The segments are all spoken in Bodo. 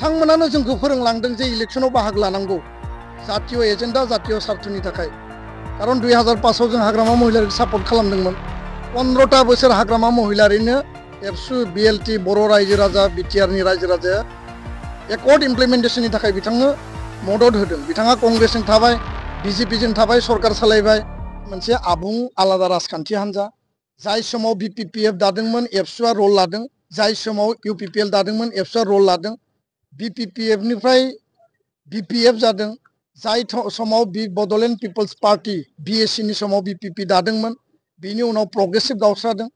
बिथांमोनानो जोंखौ फोरोंलांदों जे इलेक्शनाव बाहागो लानांगौ जातीय एजेन्डा जातीय स्वार्थनि थाखाय कारण 2005 आव जों हाग्रामा महिलारिखौ सापर्ट खालामदोंमोन 15टा बोसोर हाग्रामा महिलारिनो एबसु बिएलटि बर' रायजो राजा बिटिआरनि रायजो राजाया एकर्ड इमप्लिमेन्टेशननि थाखाय बिथांनो मदद होदों बिथाङा कंग्रेसजों थाबाय बिजेपिजों थाबाय सरकार सालायबाय मोनसे आबुं आलादा राजखान्थि हान्जा जाय समाव बिपिपिएफ दादोंमोन एबसुआ रल लादों जाय समाव इउपिपिएल दादोंमोन एबसुआ रल लादों बिपिपिएफनिफ्राय बिपिएफ जादों जाय समाव बड'लेण्ड पिपल्स पार्टी बिएससिनि समाव बिपिपि दादोंमोन बिनि उनाव प्रग्रेसिभ गावस्रादों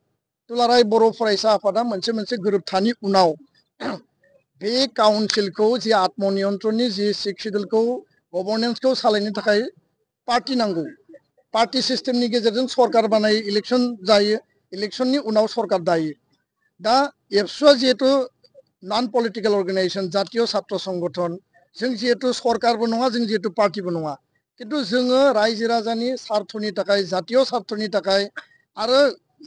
दुलाराय बर' फरायसा आफादा मोनसे गोरोबथानि उनाव बे काउन्सिलखौ जि आत्मनियन्त्रणनि जि सिक्स शिड्युलखौ गभर्नेन्सखौ सालायनो थाखाय पार्टी नांगौ पार्टी सिस्टेमनि गेजेरजों सरकार बानायो इलेक्शन जायो इलेक्शननि उनाव सरकार दायो दा एबसुआ जिहेतु नन पलिटिकल अर्गेनाइजेशन जातीय छात्र संगठन जों जिहेतु सरकारबो नङा जों जिहेतु पार्टीबो नङा किन्तु जोङो रायजो राजानि स्वार्थनि थाखाय जातीय स्वार्थनि थाखाय आरो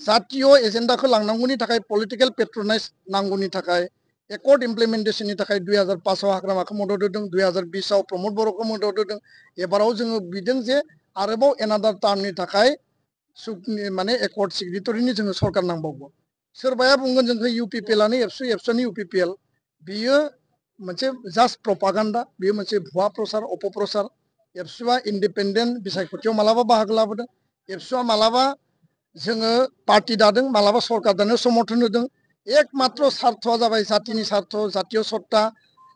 जातीय एजेन्डाखौ लांनांगौनि थाखाय पलिटिकल पेट्रनाइज नांगौनि थाखाय एकर्ड इमप्लिमेन्टेशननि थाखाय 2005 आव हाग्रामाखौ मदद होदों 2020 आव प्रमद बर'खौ मदद होदों एबाराव जोङो बिदों जे आरोबाव एनादार टार्मनि थाखाय माने एकर्ड सिगनेटरिनि जोङो सरकार नांबावगौ सोरबाया बुंगोन जोंखौ इउपिपिएलआनो एबसुनि इउपिपिएल बियो मोनसे जास्ट प्रपागान्डा बेयो मोनसे भुवा प्रचार अपप्रचार एबसुआ इन्डिपेन्डेन्ट बिसायख'थियाव मालाबा बाहागो लाबोदों एबसुआ मालाबा जोङो पार्टी दादों मालाबा सरकार दानो समर्थन होदों एकमात्र स्वार्थआ जाबाय जातिनि स्वार्थ जातीय सत्ता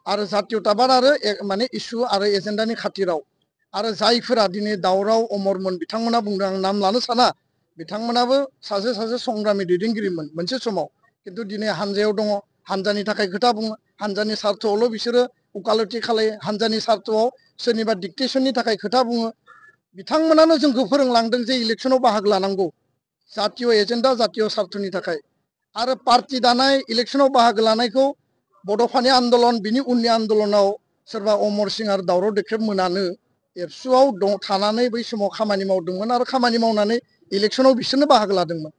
आरो जातीयताबाद आरो माने इसु आरो एजेन्डानि खाथिराव आरो जायफोरा दिनै दावराव अमरमोन बिथांमोना बुंदों आं नाम लानो साना बिथांमोनाबो सासे संग्रामि दैदेनगिरिमोन मोनसे समाव किन्तु दिनै हानजायाव दङ हानजानि थाखाय खोथा बुङो हानजानि स्वार्थआवल' बिसोरो उकालति खालायो हानजानि स्वार्थआव सोरनिबा डिक्टेसननि थाखाय खोथा बुङो बिथांमोनानो जोंखौ फोरोंलांदों जे इलेक्शनाव बाहागो लानांगौ जातीय एजेन्डा जातीय स्वार्थनि थाखाय आरो पार्टी दानाय इलेक्शनाव बाहागो लानायखौ बड'फानि आन्दलन बिनि उननि आन्दलनाव सोरबा अमर सिं आरो दावराव देख्रेब मोनानो एबसुआव थानानै बै समाव खामानि मावदोंमोन आरो खामानि मावनानै इलेक्शनाव बिसोरनो बाहागो लादोंमोन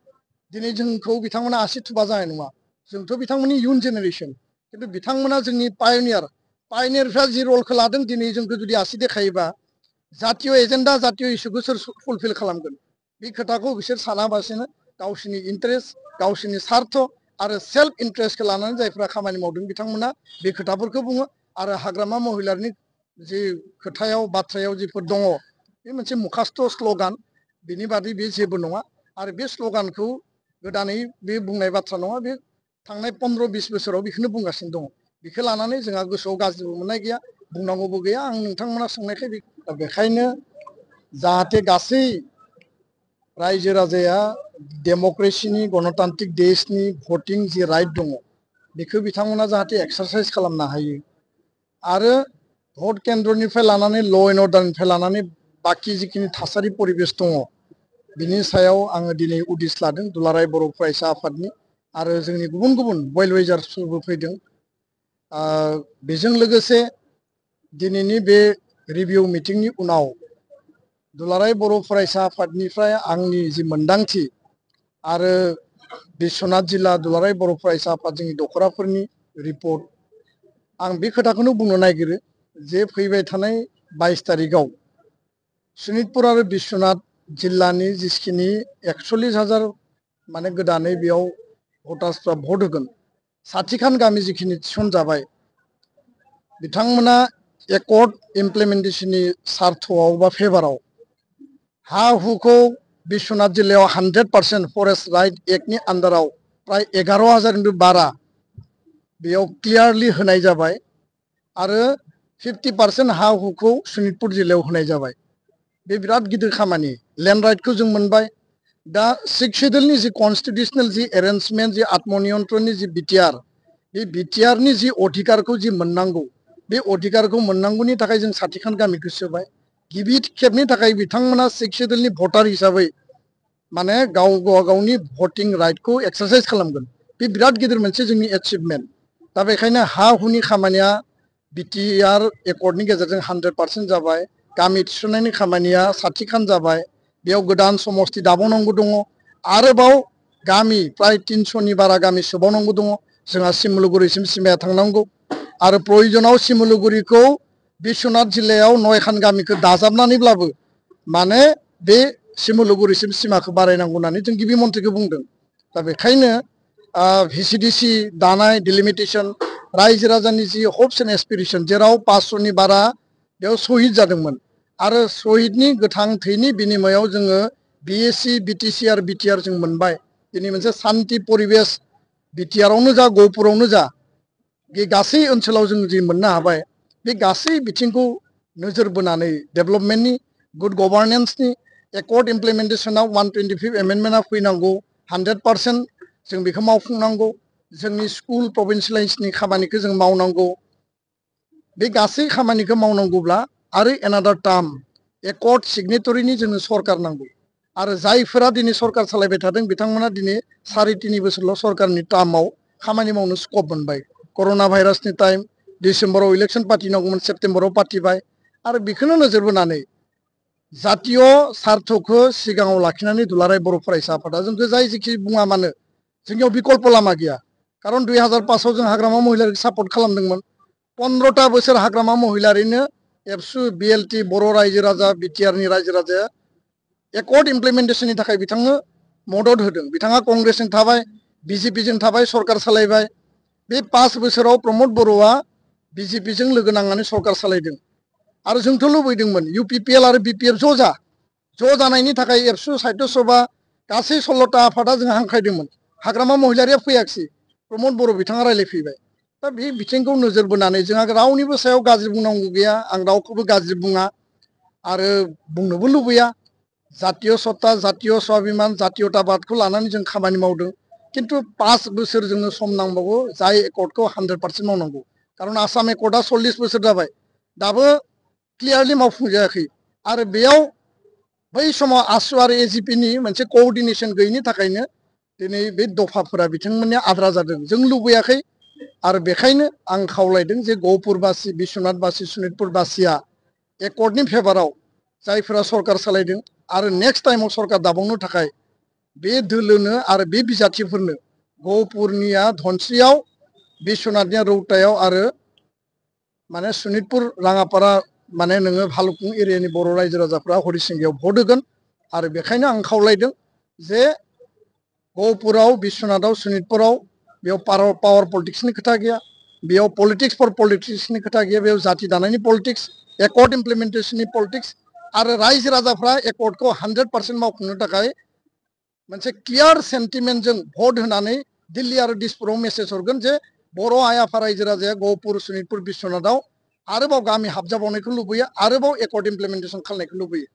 दिनै जोंखौ बिथांमोना आसि थुबा जानाय नङा जोंथ' बिथांमोननि इयुन जेनेरेसन किन्तु बिथांमोना जोंनि पायनियारफ्रा जि रलखौ लादों दिनै जोंखौ जुदि आसि देखायोबा जातीय एजेन्डा जातीय इस्युखौ सोर फुलफिल खालामगोन बे खोथाखौ बिसोर सानाबासिनो गावसोरनि इन्टारेस्ट गावसोरनि स्वार्थ आरो सेल्फ इन्टारेस्टखौ लानानै जायफ्रा खामानि मावदों बिथांमोना बे खोथाफोरखौ बुङो आरो हाग्रामा महिलारिनि जि खोथायाव बाथ्रायाव जिफोर दङ बे मोनसे मुखास्थ' स्ल'गान बिनि बादै बे जेबो नङा आरो बे स्ल'गानखौ गोदानै बे बुंनाय बाथ्रा नङा बे थांनाय 15-20 बोसोराव बेखौनो बुंगासिनो दङ बेखौ लानानै जोंहा गोसोआव गाज्रिबो मोननाय गैया बुंनांगौबो गैया आं नोंथांमोना सोंनायखाय बेखायनो जाहाथे गासै रायजो राजाया डेम'क्रेसिनि गणतान्त्रिक देशनि भटिं जि राइट दङ बेखौ बिथांमोना जाहाथे एक्सारसाइज खालामनो हायो आरो भट केन्द्रनिफ्राय लानानै ल' एन्ड अर्डारनिफ्राय लानानै बाखि जिखिनि थासारि परिबेस दङ बिनि सायाव आङो दिनै उदिस लादों दुलाराय बर' फरायसा आफादनि आरो जोंनि गुबुन वेल विजार्सफोरबो फैदों बेजों लोगोसे दिनैनि बे रिभिउ मिटिंनि उनाव दुलाराय बर' फरायसा आफादनिफ्राय आंनि जि मोनदांथि आरो बिश्वनाथ जिल्ला दुलाराय बर' फरायसा आफाद जोंनि दख'राफोरनि रिपर्ट आं बे खोथाखौनो बुंनो नागिरो जे फैबाय थानाय 22 तारिखआव सनितपुर आरो बिश्वनाथ जिल्लानि जिखिनि 41,000 माने गोदानै बेयाव भटार्सफ्रा भट होगोन साथिखान गामि जिखिनि थिसनजाबाय बिथांमोना एकर्ड इमप्लिमेन्टेशननि स्वार्थआव बा फेभाराव हा हुखौ बिश्वनाथ जिल्लायाव 100% फरेस्ट राइट एक्टनि आन्दाराव प्राय 11,000 बारा बेयाव क्लियारलि होनाय जाबाय आरो 50% हा हुखौ सनितपुर जिल्लायाव होनाय जाबाय बे बिराद गिदिर खामानि लेन्ड राइटखौ जों मोनबाय दा 6 शिड्युलनि जि कन्स्टिटिउसनेल जि एरेन्जमेन्ट जि आत्मनियन्त्रणनि जि बिटिआर बे बिटिआरनि जि अधिकारखौ जि मोननांगौ बे अधिकारखौ मोननांगौनि थाखाय जों साथिखान गामिखौ सोबाय गिबि खेबनि थाखाय बिथांमोना 6 शिड्युलनि भटार हिसाबै माने गावनि भटिं राइटखौ एक्सारसाइज खालामगोन बे बिराद गिदिर मोनसे जोंनि एचिभमेन्ट दा बेखायनो हा हुनि खामानिया बिटिआर एकर्डनि गेजेरजों 100% जाबाय गामि थिसननायनि खामानिया साथिखान जाबाय बेयाव गोदान समस्ति दाबावनांगौ दङ आरोबाव गामि प्राय 300नि बारा गामि सोबावनांगौ दङ जोंहा सिमलुगुरिसिम सिमाया थांनांगौ आरो प्रयोजनाव सिमुलुगुरिखौ बिश्वनाथ जिल्लायाव 9खान गामिखौ दाजाबनानैब्लाबो माने बे सिमुलुगुरिसिम सिमाखौ बारायनांगौ होननानै जों गिबि मन्थ्रिखौ बुंदों। दा बेखायनो भिसिडिसि दानाय डिलिमिटेसन रायजो राजानि जि हप्स एन्ड एसपिरेसन जेराव 500नि बारा बेयाव शहीद जादोंमोन आरो शहीदनि गोथां थैनि बिनिमयाव जोङो बिएसि बिटिसि आरो बिटिआर जों मोनबाय। दिनै मोनसे शान्ति परिबेश बिटिआरावनो जा गहपुरावनो जा बे गासै ओनसोलाव जों जि मोननो हाबाय बे गासै बिथिंखौ नोजोर बोनानै डेभेलपमेन्टनि गुड गभार्नेन्सनि एकर्ड इमप्लिमेन्टेसनाव 125 एमेन्डमेन्टआ फैनांगौ 100% जों बेखौ मावफुंनांगौ। जोंनि स्कुल प्रभिन्सियेलाइजेसननि खामानिखौ जों मावनांगौ। बे गासै खामानिखौ मावनांगौब्ला आरो एनादार टार्म एकर्ड सिगनेटरिनि जोंनो सरकार नांगौ आरो जायफोरा दिनै सरकार सालायबाय थादों बिथांमोना दिनै 3.5 बोसोरल' सरकारनि टार्माव खामानि मावनो स्कप मोनबाय। कर'ना भाइरासनि टाइम डिसेम्बराव इलेक्सन पार्टिनांगौमोन, सेप्तेम्बराव पार्टिबाय आरो बेखौनो नोजोर बोनानै जातीय सार्थखौ सिगाङाव लाखिनानै दुलाराय बर' फरायसा आफादा जोंखौ जाय जेखि बुङा मानो जोंनियाव बिकल्प लामा गैया। खारन 2005आव जों हाग्रामा महिलारिखौ सापर्ट खालामदोंमोन। 15टा बोसोर हाग्रामा महिलारिनो एबसु बिएलटि बर' रायजो राजा बिटिआरनि रायजो राजाया एकर्ड इमप्लिमेन्टेसननि थाखाय बिथांनो मदद होदों। बिथाङा कंग्रेसजों थाबाय, बिजेपिजों थाबाय, सरकार सालायबाय। बे 5 बोसोराव प्रमद बर'आ बिजेपिजों लोगो नांनानै सरकार सालायदों आरो जोंथ' लुबैदोंमोन इउपिपिएल आरो बिपिएफ ज' जानायनि थाखाय एबसु साहित्य सभा गासै 16टा आफादा जों हांख्रायदोंमोन। हाग्रामा महिलारिया फैयाखिसै, प्रमद बर' बिथाङा रायज्लायफैबाय। दा बे बिथिंखौ नोजोर बोनानै जोंहा रावनिबो सायाव गाज्रि बुंनांगौ गैया, आं रावखौबो गाज्रि बुङा आरो बुंनोबो लुबैया। जातीय सत्ता, जातीय स्वाभिमान, जातीयताबादखौ लानानै जों खामानि मावदों। किन्तु 5 बोसोर जोंनो सम नांबावगौ जाय एकर्डखौ 100% मावनांगौ। खारन आसाम एकर्डआ 40 बोसोर जाबाय, दाबो क्लियारलि मावफुंजायाखै आरो बेयाव बै समाव आसु आरो एजिपिनि मोनसे कअर्डिनेसन गैयिनि थाखायनो दिनै बे दफाफोरा बिथांमोननिया आद्रा जादों। जों लुबैयाखै आरो बेखायनो आं खावलायदों जे गहपुरबासि, बिश्वनाथबासि, सनितपुरबासिया एकर्डनि फेभाराव जायफोरा सरकार सालायदों आरो नेक्स्ट टाइमाव सरकार दाबावनो थाखाय बे दोलोनो आरो बे बिजाथिफोरनो गहपुरनिया धनस्रियाव, बिश्वनाथनिया रौतायाव आरो माने सनितपुर राङापारा माने नोङो भालुकपुं एरियानि बर' रायजो राजाफ्रा हरिसिंगायाव भट होगोन आरो बेखायनो आं खावलायदों जे गहपुराव, बिश्वनाथाव, सनितपुराव बेयाव पावार पलिटिक्सनि खोथा गैया, बेयाव पलिटिक्स फर पलिटिक्सनि खोथा गैया, बेयाव जाति दानायनि पलिटिक्स, एकर्ड इमप्लिमेन्टेसननि पलिटिक्स आरो रायजो राजाफ्रा एकर्डखौ 100% मावफुंनो थाखाय मोनसे क्लियार सेन्टिमेन्टजों भट होनानै दिल्ली आरो दिसपुराव मेसेज हरगोन जे बर' आइ आफा रायजो राजाया गहपुर, सनितपुर, बिश्वनाथाव आरोबाव गामि हाबजाबावनायखौ लुबैयो, आरोबाव एकर्ड इमप्लिमेन्टेसन खालामनायखौ लुबैयो।